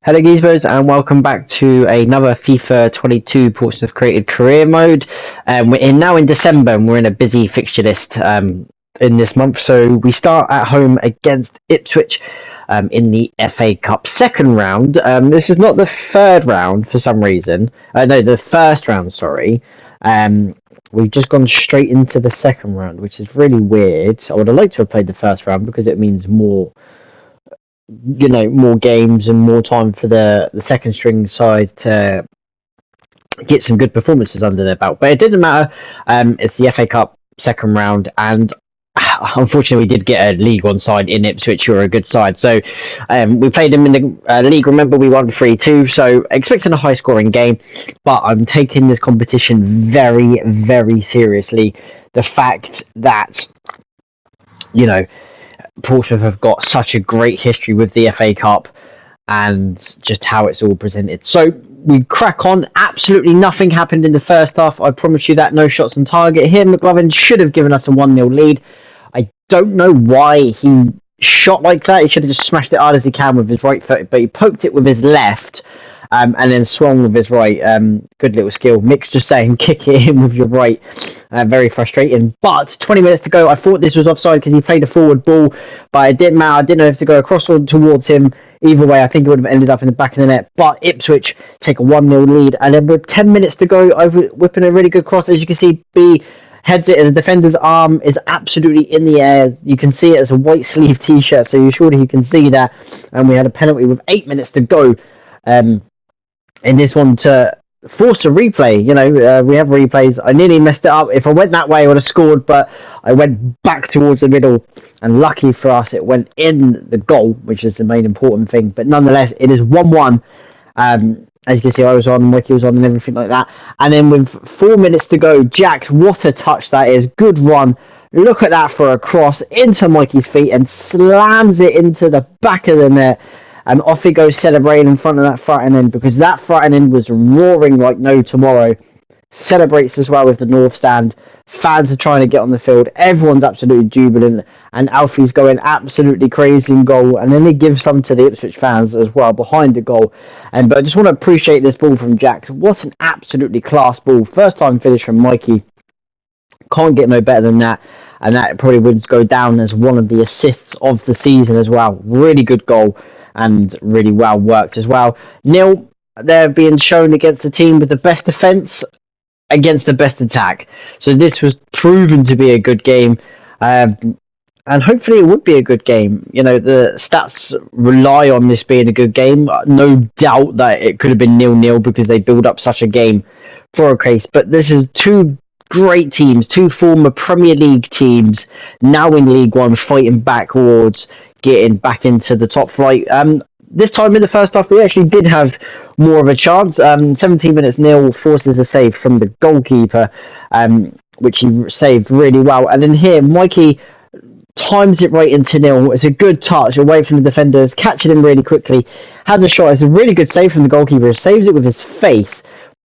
Hello Gizmos and welcome back to another FIFA 22 Portsmouth created career mode. We're now in December and we're in a busy fixture list in this month. So we start at home against Ipswich in the FA Cup second round. This is not the third round for some reason. No, the first round, sorry. We've just gone straight into the second round, which is really weird. I would have liked to have played the first round because it means more games and more time for the second string side to get some good performances under their belt. But it didn't matter. It's the FA Cup second round, and unfortunately we did get a League One side in Ipswich who are a good side. So we played them in the league. Remember, we won 3-2, so expecting a high scoring game, but I'm taking this competition very, very seriously. The fact that Portsmouth have got such a great history with the FA Cup and just how it's all presented. So we crack on. Absolutely nothing happened in the first half. I promise you that. No shots on target here. McLovin should have given us a 1-0 lead. I don't know why he shot like that. He should have just smashed it hard as he can with his right foot, but he poked it with his left and then swung with his right. Good little skill. Mick's just saying, kick it in with your right. Very frustrating. But 20 minutes to go. I thought this was offside because he played a forward ball, but it didn't matter. I didn't know if to go across or towards him. Either way, I think it would have ended up in the back of the net. But Ipswich take a 1-0 lead. And then with 10 minutes to go, over whipping a really good cross. As you can see, B heads it, and the defender's arm is absolutely in the air. You can see it as a white sleeve t-shirt, so surely you can see that. And we had a penalty with 8 minutes to go. In this one to force a replay. We have replays. I nearly messed it up. If I went that way, I would have scored, but I went back towards the middle, and lucky for us, it went in the goal, which is the main important thing. But nonetheless, it is 1-1. As you can see, I was on, Wiki was on, and everything like that. And then with 4 minutes to go, Jax, what a touch that is. Good run. Look at that for a cross into Mikey's feet and slams it into the back of the net. And off he goes celebrating in front of that front end, because that front end was roaring like no tomorrow. Celebrates as well with the North Stand. Fans are trying to get on the field. Everyone's absolutely jubilant. And Alfie's going absolutely crazy in goal. And then he gives some to the Ipswich fans as well behind the goal. But I just want to appreciate this ball from Jax. What an absolutely class ball. First time finish from Mikey. Can't get no better than that. And that probably would go down as one of the assists of the season as well. Really good goal. And really well worked as well. Nil, they're being shown against a team with the best defence against the best attack. So this was proven to be a good game. And hopefully it would be a good game. The stats rely on this being a good game. No doubt that it could have been 0-0 because they build up such a game for a case. But this is two great teams, two former Premier League teams, now in League One, fighting backwards, getting back into the top flight. This time in the first half, we actually did have more of a chance. 17 minutes, Neil forces a save from the goalkeeper, which he saved really well. And then here, Mikey times it right into Neil. It's a good touch away from the defenders, catching him really quickly. Has a shot. It's a really good save from the goalkeeper. He saves it with his face.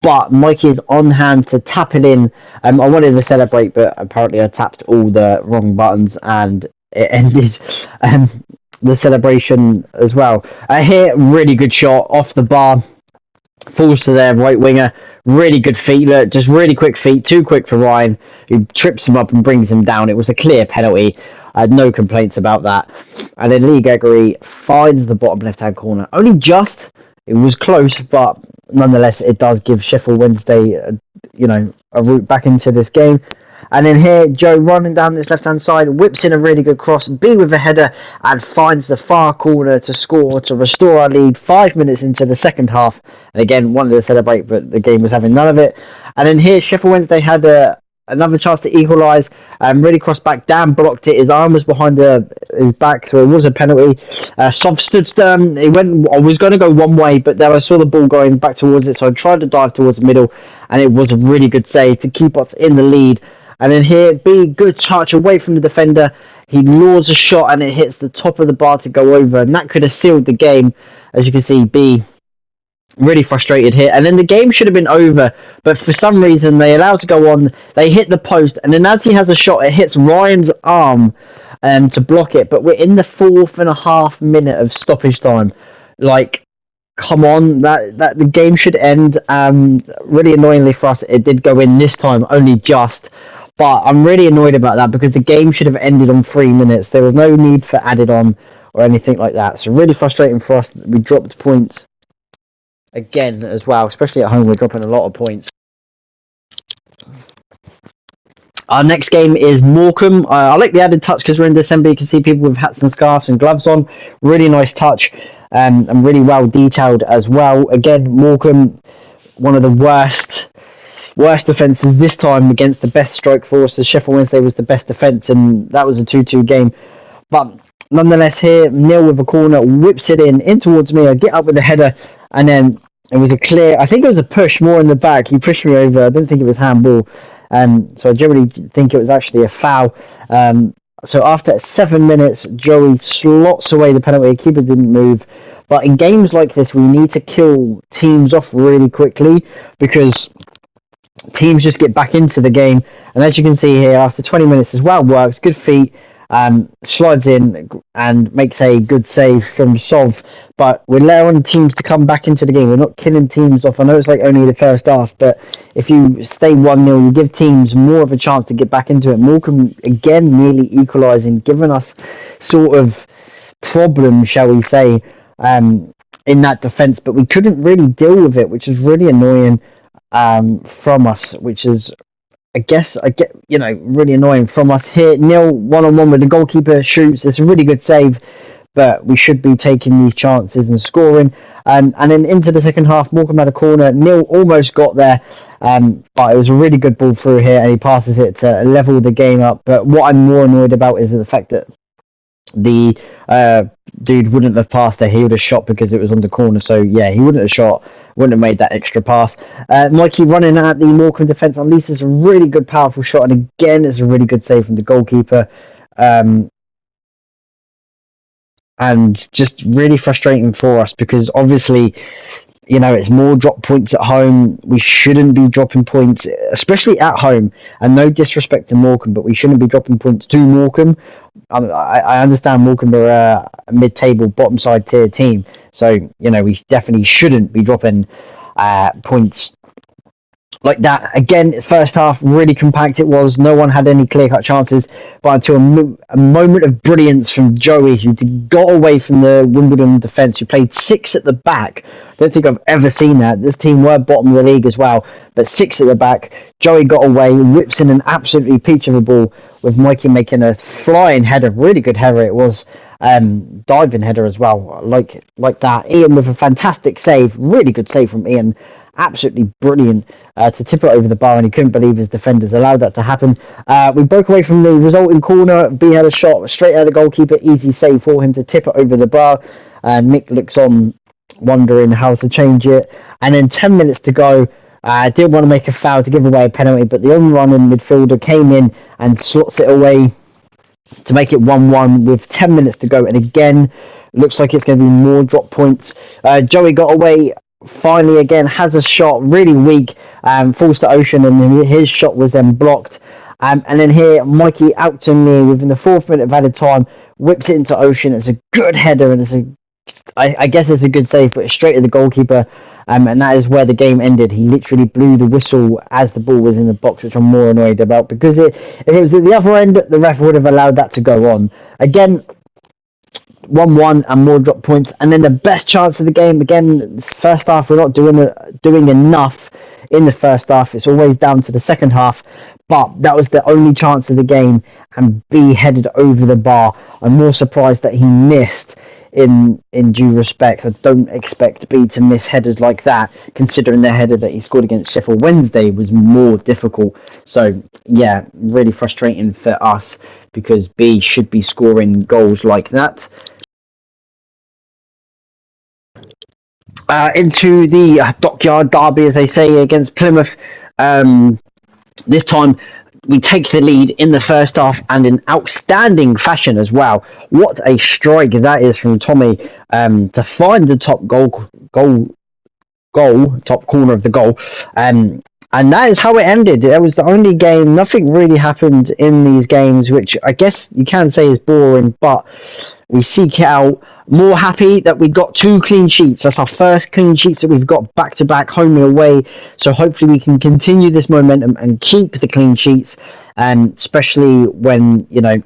But Mikey is on hand to tap it in. I wanted to celebrate, but apparently I tapped all the wrong buttons and it ended the celebration as well. Here, really good shot off the bar. Falls to their right winger. Really good feet. Look, just really quick feet. Too quick for Ryan, who trips him up and brings him down. It was a clear penalty. I had no complaints about that. And then Lee Gregory finds the bottom left-hand corner. Only just. It was close, but nonetheless, it does give Sheffield Wednesday, a route back into this game. And then here, Joe running down this left-hand side, whips in a really good cross, B with a header, and finds the far corner to score to restore our lead 5 minutes into the second half. And again, wanted to celebrate, but the game was having none of it. And then here, Sheffield Wednesday had another chance to equalise. Really crossed back. Dan blocked it. His arm was behind his back, so it was a penalty. Sov stood stern. I was going to go one way, but then I saw the ball going back towards it, so I tried to dive towards the middle, and it was a really good save to keep us in the lead. And then here, B, good touch away from the defender. He lures a shot, and it hits the top of the bar to go over, and that could have sealed the game. As you can see, B really frustrated here, and then the game should have been over, but for some reason they allowed to go on. They hit the post, and then as he has a shot, it hits Ryan's arm to block it. But we're in the 4.5 minute of stoppage time. come on, that the game should end. Really annoyingly for us, it did go in this time, only just. But I'm really annoyed about that because the game should have ended on 3 minutes. There was no need for added on or anything like that. So really frustrating for us. We dropped points again as well, especially at home. We're dropping a lot of points. Our next game is Morecambe. I like the added touch because we're in December. You can see people with hats and scarves and gloves on. Really nice touch, and really well detailed as well. Again, Morecambe, one of the worst defences this time against the best strike force. The Sheffield Wednesday was the best defence, and that was a 2-2 game. But nonetheless, here Neil with a corner whips it in towards me. I get up with the header, and then it was a clear. I think it was a push more in the back. He pushed me over. I didn't think it was handball. So I generally think it was actually a foul. So after 7 minutes, Joey slots away the penalty. The keeper didn't move. But in games like this, we need to kill teams off really quickly because teams just get back into the game. And as you can see here, after 20 minutes as well, works, good feet, slides in and makes a good save from Sov. But we're allowing teams to come back into the game. We're not killing teams off. I know it's like only the first half, but if you stay 1-0, you give teams more of a chance to get back into it. Morecambe, again, nearly equalising, giving us sort of problems, shall we say, in that defence. But we couldn't really deal with it, which is really annoying from us, which is I get really annoying from us here. Neil 1-on-1 with the goalkeeper shoots. It's a really good save, but we should be taking these chances and scoring. And then into the second half, Morecambe had a corner. Neil almost got there, but it was a really good ball through here, and he passes it to level the game up. But what I'm more annoyed about is the fact that the dude wouldn't have passed there. He would have shot because it was on the corner. So yeah, he wouldn't have shot, wouldn't have made that extra pass. Mikey running at the Morecambe defence unleashes a really good powerful shot, and again it's a really good save from the goalkeeper. And just really frustrating for us because obviously, it's more drop points at home. We shouldn't be dropping points, especially at home. And no disrespect to Morecambe, but we shouldn't be dropping points to Morecambe. I understand Morecambe are a mid-table, bottom-side tier team. So, we definitely shouldn't be dropping points like that. Again, first half, really compact it was. No one had any clear-cut chances. But until a moment of brilliance from Joey, who got away from the Wimbledon defence, who played 6 at the back. I don't think I've ever seen that. This team were bottom of the league as well. But 6 at the back. Joey got away, whips in an absolutely peach of a ball, with Mikey making a flying header. Really good header it was. Diving header as well. Like that. Ian with a fantastic save. Really good save from Ian. Absolutely brilliant to tip it over the bar, and he couldn't believe his defenders allowed that to happen. We broke away from the resulting corner. B had a shot straight at the goalkeeper, easy save for him to tip it over the bar. Mick looks on, wondering how to change it, and then 10 minutes to go. Didn't want to make a foul to give away a penalty, but the on-running midfielder came in and slots it away to make it 1-1 with 10 minutes to go. And again, looks like it's going to be more drop points. Joey got away. Finally, again, has a shot, really weak, falls to Ocean, and his shot was then blocked. And then here, Mikey out to me within the 4th minute of added time, whips it into Ocean. It's a good header, and I guess it's a good save, but it's straight to the goalkeeper. And that is where the game ended. He literally blew the whistle as the ball was in the box, which I'm more annoyed about, because if it was at the other end, the ref would have allowed that to go on. Again, 1-1 and more drop points, and then the best chance of the game. Again, first half we're not doing enough in the first half. It's always down to the second half, but that was the only chance of the game, and B headed over the bar. I'm more surprised that he missed. In due respect, I don't expect B to miss headers like that, considering the header that he scored against Sheffield Wednesday was more difficult. So yeah, really frustrating for us, because B should be scoring goals like that. Into the Dockyard Derby, as they say, against Plymouth. This time we take the lead in the first half, and in outstanding fashion as well. What a strike that is from Tommy, to find the top top corner of the goal. And that is how it ended. It was the only game. Nothing really happened in these games, which I guess you can say is boring, but we seek it out. More happy that we got 2 clean sheets. That's our first clean sheets that we've got back to back, home and away. So hopefully we can continue this momentum and keep the clean sheets, especially when, you know,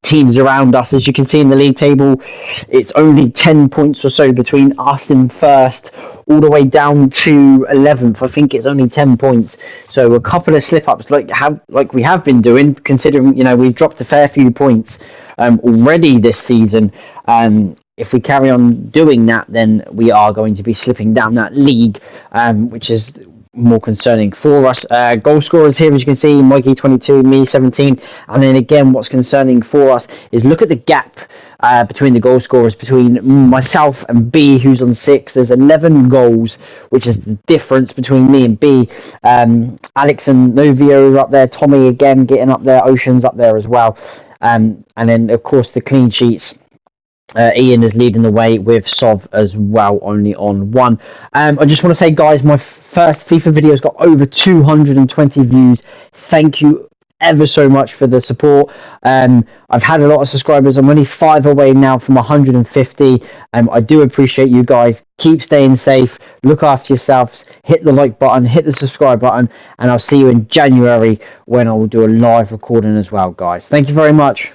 teams around us. As you can see in the league table, it's only 10 points or so between us in first all the way down to 11th. I think it's only 10 points, so a couple of slip ups like we have been doing, considering, you know, we've dropped a fair few points already this season. If we carry on doing that, then we are going to be slipping down that league, which is more concerning for us. Goal scorers here, as you can see, Mikey 22, me 17, and then again, what's concerning for us is look at the gap between the goal scorers, between myself and B, who's on 6. There's 11 goals, which is the difference between me and B. Alex and Novio are up there, Tommy again getting up there, Ocean's up there as well, and then of course the clean sheets. Ian is leading the way with Sov as well, only on 1. I just want to say, guys, my first FIFA video has got over 220 views. Thank you ever so much for the support. I've had a lot of subscribers. I'm only 5 away now from 150. I do appreciate you guys. Keep staying safe. Look after yourselves. Hit the like button. Hit the subscribe button. And I'll see you in January when I will do a live recording as well, guys. Thank you very much.